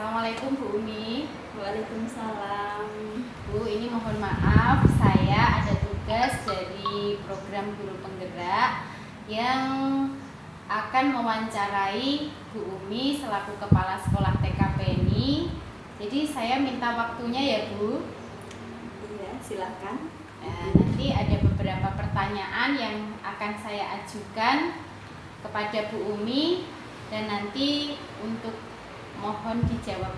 Assalamualaikum Bu Umi. Waalaikumsalam. Bu, ini mohon maaf, saya ada tugas dari program Guru Penggerak yang akan mewawancarai Bu Umi selaku Kepala Sekolah TKP ini. Jadi saya minta waktunya ya Bu. Iya, silakan. Nanti ada beberapa pertanyaan yang akan saya ajukan kepada Bu Umi dan nanti untuk mohon dijawab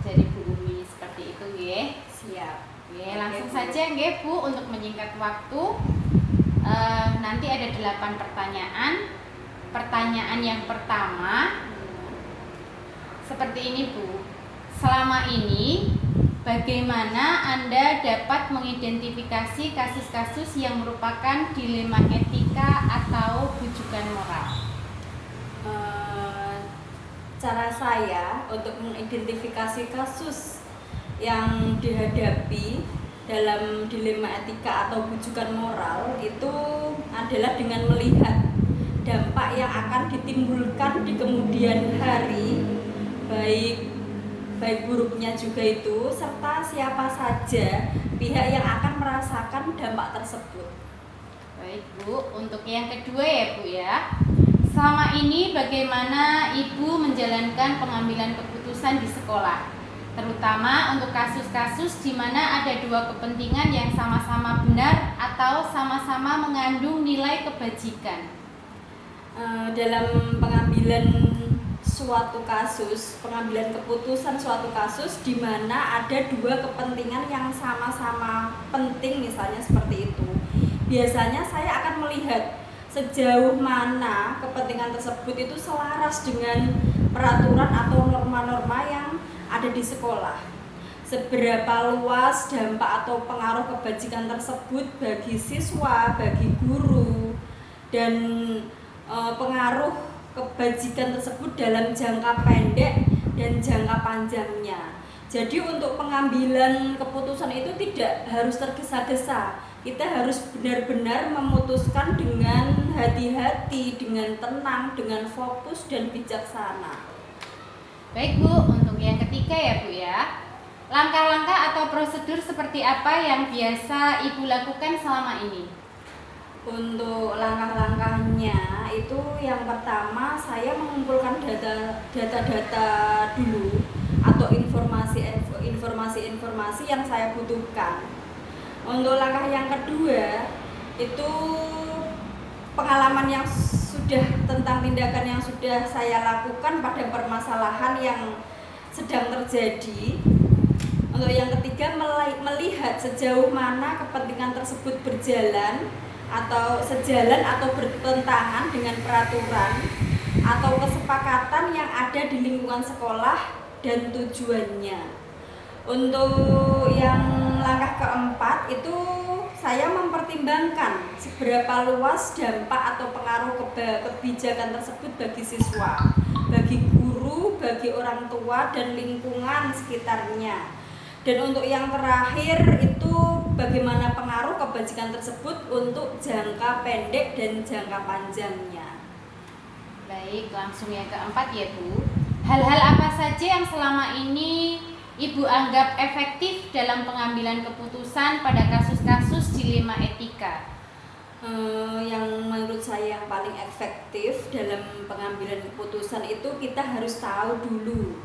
dari Bu Umi seperti itu nggih. Siap. Oke, langsung saja nggih Bu untuk menyingkat waktu. Nanti ada 8 pertanyaan. Pertanyaan yang pertama seperti ini Bu. Selama ini bagaimana Anda dapat mengidentifikasi kasus-kasus yang merupakan dilema etika atau bujukan moral? Cara saya untuk mengidentifikasi kasus yang dihadapi dalam dilema etika atau bujukan moral itu adalah dengan melihat dampak yang akan ditimbulkan di kemudian hari, baik buruknya juga itu, serta siapa saja pihak yang akan merasakan dampak tersebut. Baik Bu, untuk yang kedua ya Bu ya. Selama ini bagaimana Ibu menjalankan pengambilan keputusan di sekolah? Terutama untuk kasus-kasus di mana ada dua kepentingan yang sama-sama benar atau sama-sama mengandung nilai kebajikan. Dalam pengambilan keputusan suatu kasus di mana ada dua kepentingan yang sama-sama penting, misalnya seperti itu. Biasanya saya akan melihat sejauh mana kepentingan tersebut itu selaras dengan peraturan atau norma-norma yang ada di sekolah. Seberapa luas dampak atau pengaruh kebajikan tersebut bagi siswa, bagi guru, dan pengaruh kebajikan tersebut dalam jangka pendek dan jangka panjangnya. Jadi untuk pengambilan keputusan itu tidak harus tergesa-gesa. Kita harus benar-benar memutuskan dengan hati-hati, dengan tenang, dengan fokus dan bijaksana. Baik Bu, untuk yang ketiga ya Bu ya. Langkah-langkah atau prosedur seperti apa yang biasa Ibu lakukan selama ini? Untuk langkah-langkahnya itu yang pertama saya mengumpulkan data-data dulu atau informasi yang saya butuhkan. Untuk langkah yang kedua itu pengalaman yang tentang tindakan yang sudah saya lakukan pada permasalahan yang sedang terjadi. Untuk yang ketiga melihat sejauh mana kepentingan tersebut berjalan atau sejalan atau bertentangan dengan peraturan atau kesepakatan yang ada di lingkungan sekolah dan tujuannya. Untuk yang langkah keempat itu saya mempertimbangkan seberapa luas dampak atau pengaruh kebijakan tersebut bagi siswa, bagi guru, bagi orang tua dan lingkungan sekitarnya. Dan untuk yang terakhir itu bagaimana pengaruh kebajikan tersebut untuk jangka pendek dan jangka panjangnya. Baik, langsung yang keempat ya Bu. Hal-hal apa saja yang selama ini Ibu anggap efektif dalam pengambilan keputusan pada kasus-kasus dilema etika? Yang menurut saya yang paling efektif dalam pengambilan keputusan itu kita harus tahu dulu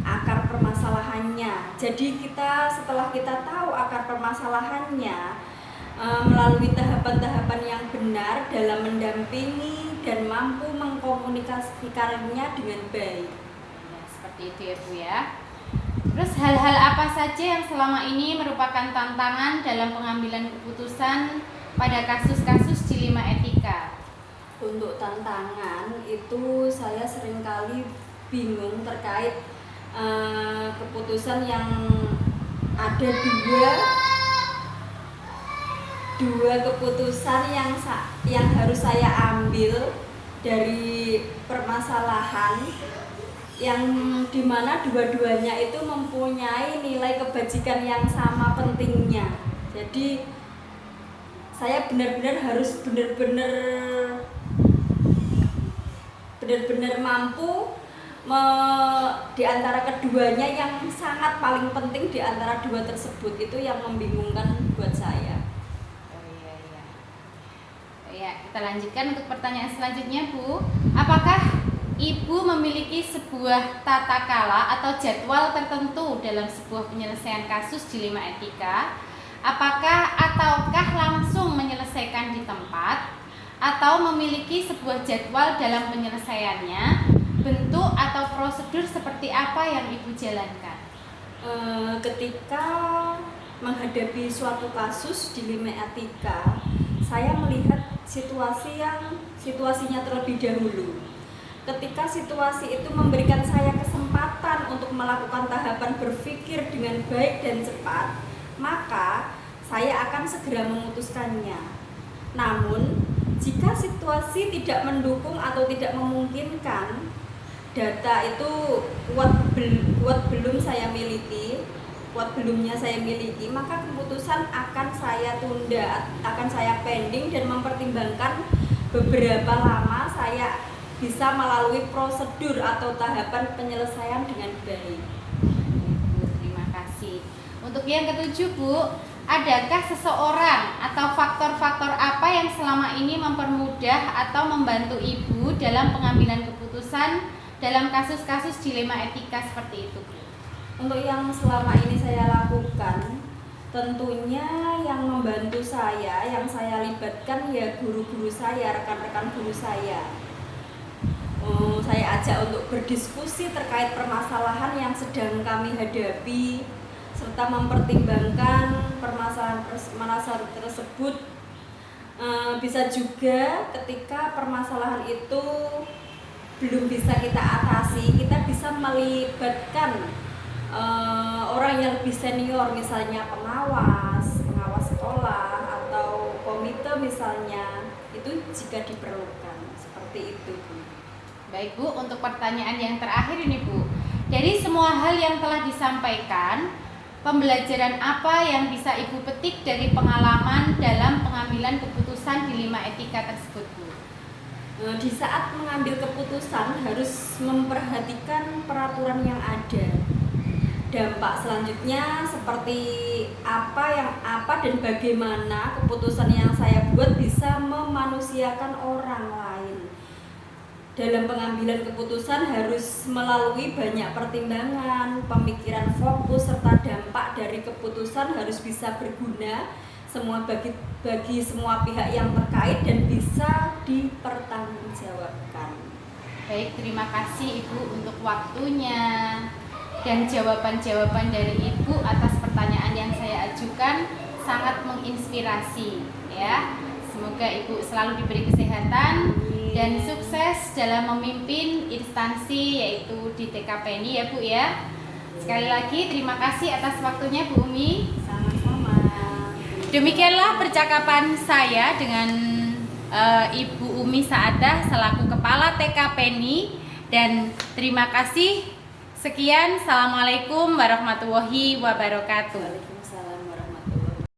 akar permasalahannya. Jadi setelah kita tahu akar permasalahannya, melalui tahapan-tahapan yang benar dalam mendampingi dan mampu mengkomunikasikannya dengan baik. Ya, seperti itu ya Bu ya. Terus hal-hal apa saja yang selama ini merupakan tantangan dalam pengambilan keputusan pada kasus-kasus dilema etika? Untuk tantangan itu saya seringkali bingung terkait keputusan yang ada dua keputusan yang harus saya ambil dari permasalahan yang dimana dua-duanya itu mempunyai nilai kebajikan yang sama pentingnya. Jadi saya benar-benar harus benar-benar mampu di antara keduanya yang sangat paling penting di antara dua tersebut itu yang membingungkan buat saya. Ya, kita lanjutkan untuk pertanyaan selanjutnya, Bu. Apakah Ibu memiliki sebuah tata kala atau jadwal tertentu dalam sebuah penyelesaian kasus di 5 etika? Ataukah langsung menyelesaikan di tempat atau memiliki sebuah jadwal dalam penyelesaiannya? Bentuk atau prosedur seperti apa yang Ibu jalankan? Ketika menghadapi suatu kasus di 5 etika, saya melihat situasinya terlebih dahulu. Ketika situasi itu memberikan saya kesempatan untuk melakukan tahapan berpikir dengan baik dan cepat, maka saya akan segera memutuskannya. Namun, jika situasi tidak mendukung atau tidak memungkinkan, data itu belumnya saya miliki, maka keputusan akan saya tunda, akan saya pending dan mempertimbangkan beberapa lama saya bisa melalui prosedur atau tahapan penyelesaian dengan baik. Terima kasih. Untuk yang ketujuh, Bu, adakah seseorang atau faktor-faktor apa yang selama ini mempermudah atau membantu Ibu dalam pengambilan keputusan dalam kasus-kasus dilema etika seperti itu, Bu? Untuk yang selama ini saya lakukan, tentunya yang membantu saya, yang saya libatkan ya guru-guru saya, rekan-rekan guru saya. Saya ajak untuk berdiskusi terkait permasalahan yang sedang kami hadapi, serta mempertimbangkan permasalahan tersebut. Bisa juga ketika permasalahan itu belum bisa kita atasi, kita bisa melibatkan orang yang lebih senior, misalnya pengawas sekolah atau komite misalnya, itu jika diperlukan. Seperti itu, Bu. Baik, Bu, untuk pertanyaan yang terakhir ini, Bu. Dari semua hal yang telah disampaikan, pembelajaran apa yang bisa Ibu petik dari pengalaman dalam pengambilan keputusan di 5 etika tersebut, Bu? Di saat mengambil keputusan harus memperhatikan peraturan yang ada. Dampak selanjutnya seperti apa dan bagaimana keputusan yang saya buat bisa memanusiakan orang lain. Dalam pengambilan keputusan harus melalui banyak pertimbangan, pemikiran fokus, serta dampak dari keputusan harus bisa berguna bagi semua pihak yang terkait dan bisa dipertanggungjawabkan. Baik, terima kasih Ibu untuk waktunya dan jawaban-jawaban dari Ibu atas pertanyaan yang saya ajukan sangat menginspirasi, ya. Semoga Ibu selalu diberi kesehatan dan sukses dalam memimpin instansi yaitu di TKPNI, ya Bu, ya. Sekali lagi terima kasih atas waktunya, Bu Umi. Sama-sama. Demikianlah percakapan saya dengan Ibu Umi Saadah selaku Kepala TKPNI, dan terima kasih. Sekian, Assalamualaikum warahmatullahi wabarakatuh. Waalaikumsalam warahmatullahi wabarakatuh.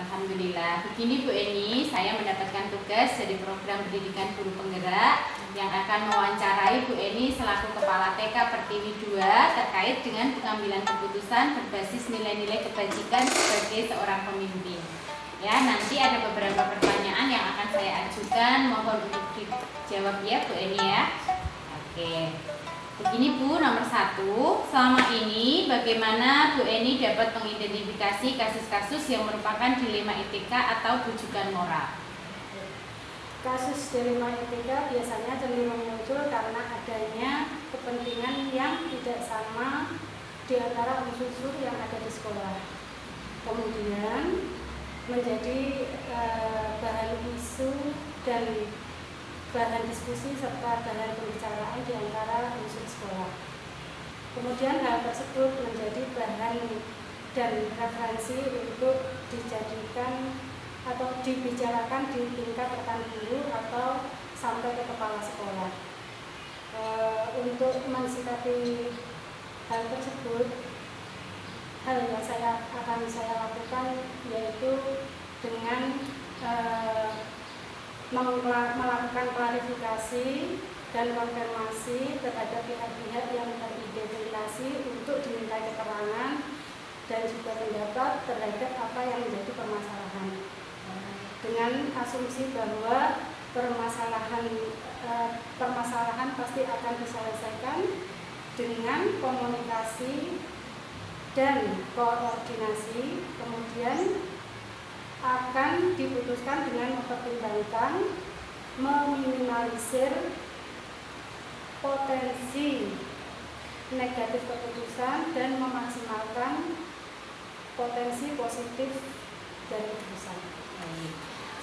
Alhamdulillah. Begini Bu Eni, saya mendapatkan tugas dari program pendidikan guru penggerak yang akan mewawancarai Bu Eni selaku Kepala TK Pertiwi 2 terkait dengan pengambilan keputusan berbasis nilai-nilai kebajikan sebagai seorang pemimpin. Ya, nanti ada beberapa pertanyaan yang akan saya ajukan, mohon untuk dijawab ya Bu Eni, ya. Oke. Begini Bu, nomor 1, selama ini bagaimana Bu Eni dapat mengidentifikasi kasus-kasus yang merupakan dilema etika atau rujukan moral? Kasus dilema etika biasanya cenderung muncul karena adanya kepentingan yang tidak sama di antara unsur-unsur yang ada di sekolah. Kemudian menjadi bahan isu dan bahan diskusi serta bahan pembicaraan di antara unsur sekolah. Kemudian hal tersebut menjadi bahan dan referensi untuk dijadikan atau dibicarakan di tingkat rekan guru atau sampai ke kepala sekolah. Untuk mensikapi hal tersebut, hal yang akan saya lakukan yaitu dengan melakukan klarifikasi dan konfirmasi terhadap pihak-pihak yang teridentifikasi untuk dimintai keterangan dan juga pendapat terhadap apa yang menjadi permasalahan, dengan asumsi bahwa permasalahan pasti akan diselesaikan dengan komunikasi dan koordinasi, kemudian akan diputuskan dengan mempertimbangkan meminimalisir potensi negatif keputusan dan memaksimalkan potensi positif dari keputusan.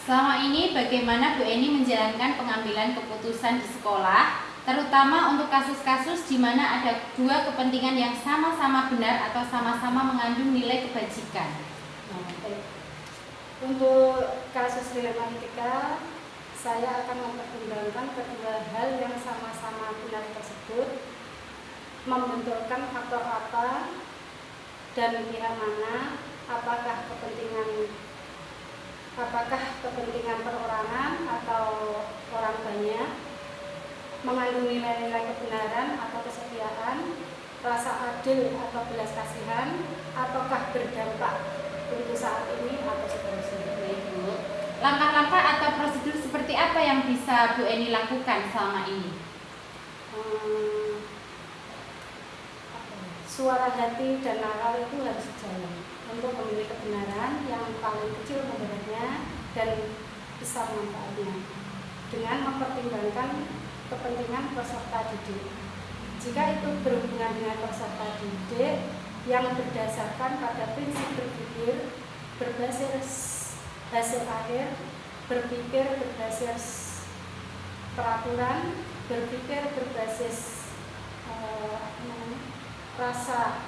Selama ini bagaimana Bu Eni menjalankan pengambilan keputusan di sekolah, terutama untuk kasus-kasus di mana ada dua kepentingan yang sama-sama benar atau sama-sama mengandung nilai kebajikan? Untuk kasus dilema etika, saya akan mempertimbangkan kedua hal yang sama-sama benar tersebut, membenturkan faktor apa dan pihak mana, apakah kepentingan perorangan atau orang banyak, mengandung nilai-nilai kebenaran atau kesetiaan, rasa adil atau belas kasihan, ataukah berdampak untuk saat ini atau seterusnya. Ibu, langkah-langkah atau prosedur seperti apa yang bisa Bu Eni lakukan selama ini? Suara hati dan akal itu harus jalan untuk memilih kebenaran yang paling kecil mudaratnya dan besar manfaatnya, dengan mempertimbangkan kepentingan peserta didik. Jika itu berhubungan dengan peserta didik yang berdasarkan pada prinsip berpikir berbasis hasil akhir, berpikir berbasis peraturan, berpikir berbasis rasa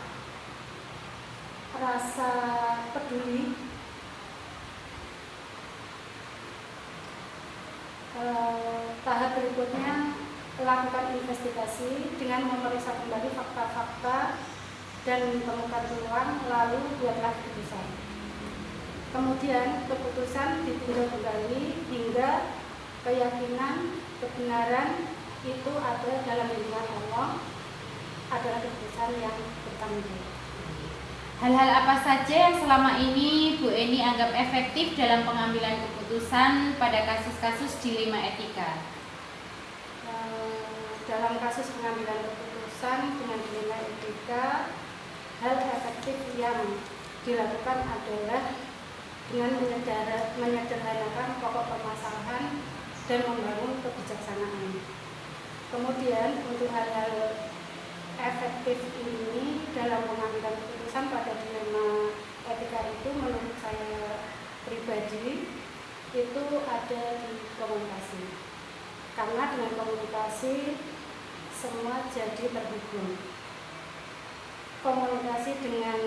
peduli, tahap berikutnya lakukan investigasi dengan memeriksa kembali fakta-fakta dan menemukan peluang, lalu buatlah keputusan. Kemudian keputusan ditinjau kembali hingga keyakinan kebenaran itu ada dalam lindungan Allah adalah keputusan yang bertanggung jawab. Hal-hal apa saja yang selama ini Bu Eni anggap efektif dalam pengambilan keputusan pada kasus-kasus dilema etika? Dalam kasus pengambilan keputusan dengan dilema etika, hal efektif yang dilakukan adalah dengan menyederhanakan pokok permasalahan dan membangun kebijaksanaan. Kemudian untuk hal-hal efektif ini dalam pengambilan keputusan pada dilema etika itu, menurut saya pribadi itu ada di komunikasi, karena dengan komunikasi semua jadi terhubung. Komunikasi dengan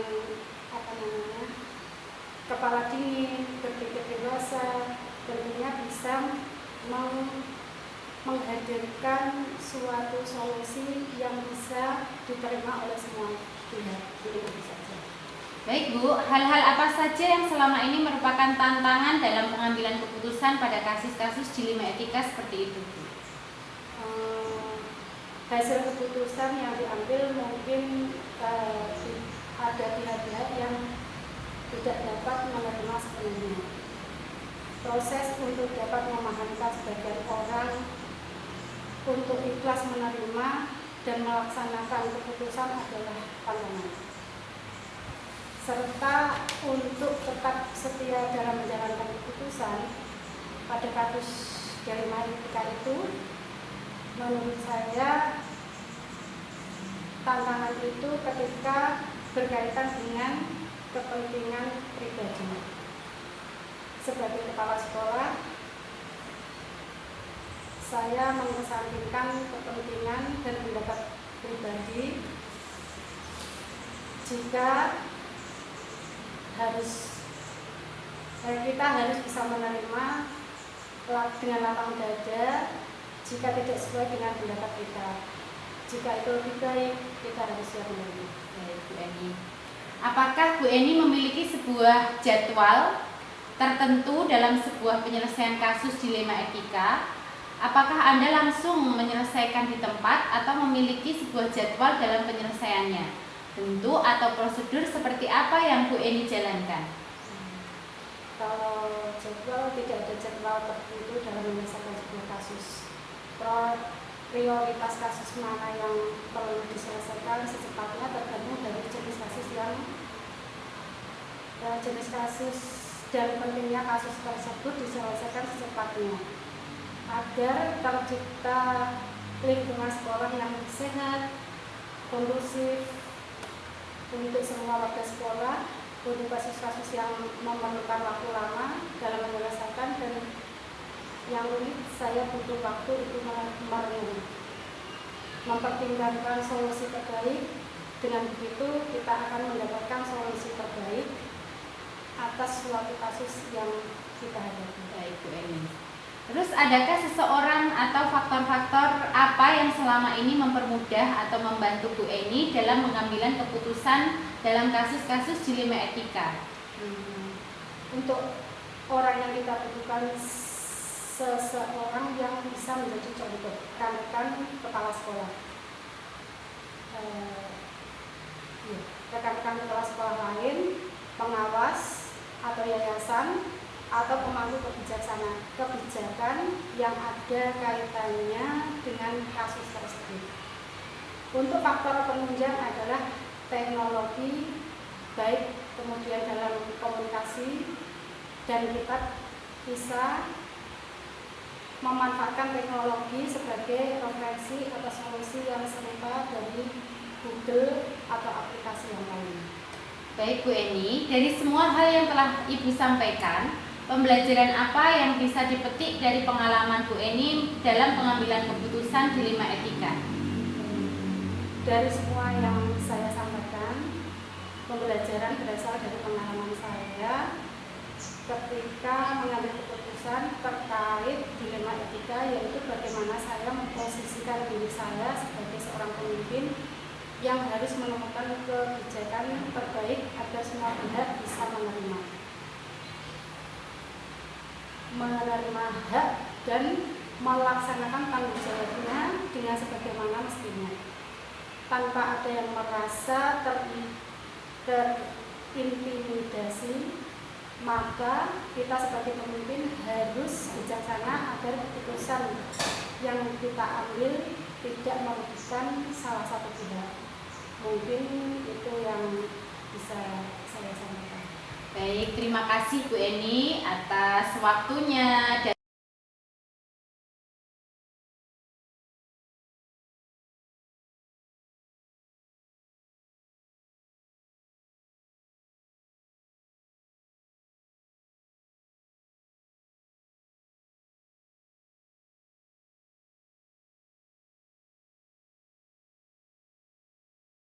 kepala dingin, berpikir dewasa, tentunya bisa menghadirkan suatu solusi yang bisa diterima oleh semua pihak. Baik Bu, hal-hal apa saja yang selama ini merupakan tantangan dalam pengambilan keputusan pada kasus-kasus dilema etika seperti itu Bu? Hasil keputusan yang diambil mungkin ada pihak-pihak yang tidak dapat menerima sepenuhnya. Proses untuk dapat memahamkan sebagian orang untuk ikhlas menerima dan melaksanakan keputusan adalah tantangan. Serta untuk tetap setia dalam menjalankan keputusan pada kasus dilema etika itu, menurut saya tantangan itu ketika berkaitan dengan kepentingan pribadi. Sebagai kepala sekolah, saya mengesampingkan kepentingan dan pendapat pribadi jika kita harus bisa menerima dengan lapang dada jika tidak sesuai dengan pendapat kita. Jika itu lebih baik, kita harus siap menerima. Baik Bu Eni, apakah Bu Eni memiliki sebuah jadwal tertentu dalam sebuah penyelesaian kasus dilema etika? Apakah Anda langsung menyelesaikan di tempat atau memiliki sebuah jadwal dalam penyelesaiannya? Bentuk atau prosedur seperti apa yang Bu Eni jalankan? Kalau jadwal, tidak ada jadwal tertentu dalam menyelesaikan sebuah kasus. Prioritas kasus mana yang perlu diselesaikan secepatnya tergantung dari jenis kasus dan pentingnya kasus tersebut diselesaikan secepatnya agar tercipta lingkungan sekolah yang sehat, kondusif untuk semua warga sekolah, untuk kasus-kasus yang memerlukan waktu lama dalam menyelesaikan dan yang unik saya butuh waktu itu merenung, mempertimbangkan solusi terbaik. Dengan begitu kita akan mendapatkan solusi terbaik atas suatu kasus yang kita hadapi. Baik Bu Eni. Terus adakah seseorang atau faktor-faktor apa yang selama ini mempermudah atau membantu Bu Eni dalam pengambilan keputusan dalam kasus-kasus dilema etika? Untuk orang yang kita butuhkan, seseorang yang bisa menjadi contoh, rekan-rekan kepala sekolah, rekan-rekan kepala sekolah lain, pengawas atau yayasan atau pemangku kebijakan yang ada kaitannya dengan kasus tersebut. Untuk faktor penunjang adalah teknologi, baik kemudian dalam komunikasi, dan kita bisa memanfaatkan teknologi sebagai referensi atau solusi yang serupa dari Google atau aplikasi yang lain. Baik Bu Eni, dari semua hal yang telah Ibu sampaikan, pembelajaran apa yang bisa dipetik dari pengalaman Bu Eni dalam pengambilan keputusan dilema etika? Dari semua yang saya sampaikan, pembelajaran berasal dari pengalaman saya ketika mengambil keputusan terkait dilema etika, yaitu bagaimana saya memposisikan diri saya sebagai seorang pemimpin yang harus menemukan kebijakan terbaik agar semua pihak bisa menerima hak dan melaksanakan tanggung jawabnya dengan sebagaimana mestinya, tanpa ada yang merasa terintimidasi. Maka kita sebagai pemimpin harus bijaksana agar keputusan yang kita ambil tidak merugikan salah satu pihak. Mungkin itu yang bisa saya sampaikan. Baik, terima kasih Bu Eni atas waktunya.